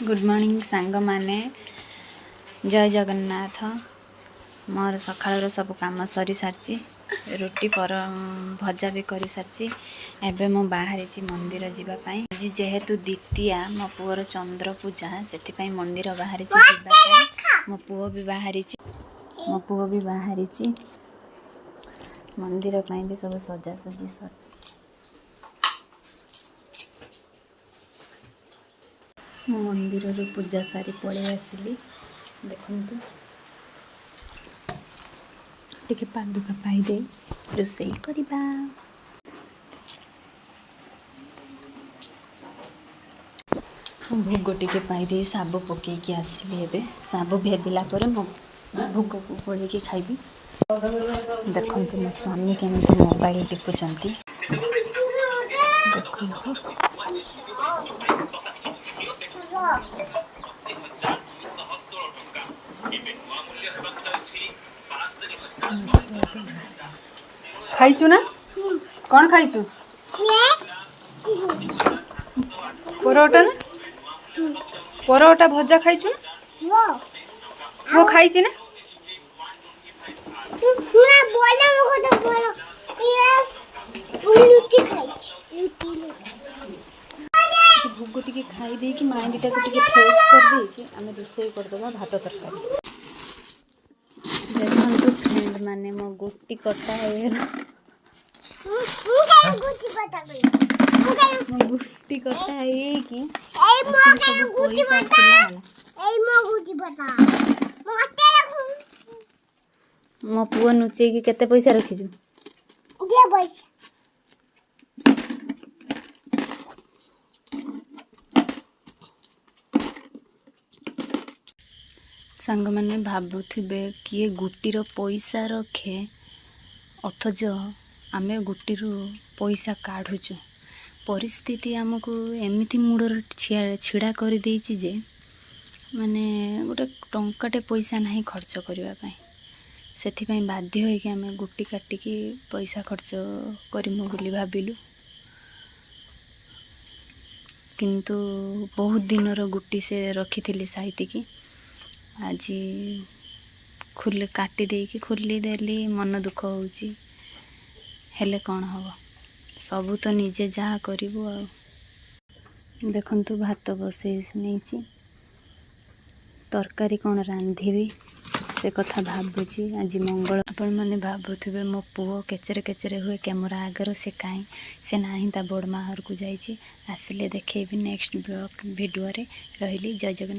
Good morning सांग माने जय जगन्नाथ। मोर सकाळ सब काम सरी सारी रुटी पर भजा भी कर सारी एबे मो बाहरी मंदिर जीवाई आज जेहेतु द्वितीया मो पुअर चंद्र पूजा से मंदिर बाहरी मो पुओ भी बाहरी मंदिर भी सब सजासजी सर मो मंदिर पूजा सारी पड़े आसली देखु टिके पादुका पाईदे रोसई करबा। भोग टिके पाईदे साबु पकईकी आसली एबे साबु भेदिला परे मो भोग को गोलेकी खाइबी। देखु मो स्वामी केमती मोबाइल टिपुचंती देखु खाइचु ना कौन खाइचु परोटा ना परोटा भजा खाइचु वो खाइची ना भोग टिके खाई दे कि माइंड टाको टिके फ्रेश कर दे कि आमे रोसई कर दबा भात तरकारी। देखंतु फ्रेंड माने मो गुट्टी कटा है मो गुट्टी कटा है कि मो पुओ नुचे कि केते पैसा रखिजु सांग मैंने भावुवे किए गुटीर पैसा रखे अथच आमे गुटीर पैसा काढ़ुचु परिस्थिति आमको एमती मुडर छिड़ा कर देइछि जे माने गोटे टंकाटे पैसा नहीं खर्च करने से बाध्य होइकि आमे गुटी काटिकी पैसा खर्च करमु बोली भाविलु किंतु बहुत दिनर गुटी से रखी साइतिकी आज काटी देकी खोली देली मन दुख होउची हेले कौन हम सबू तो निजे जहाँ करूँ आ देखंतु भात बसई नहीं तरकारी कौन रांधिबी से कथा भावुची आज मंगल आपण मैंने भावुवे मो पुओ केचरे केचरे हुए कैमरा आगर से कहीं से नहीं ता बड़ माहर को जाइए आसिले देखेबी नेक्स्ट ब्लॉग वीडियो रे रही जय जगन्नाथ।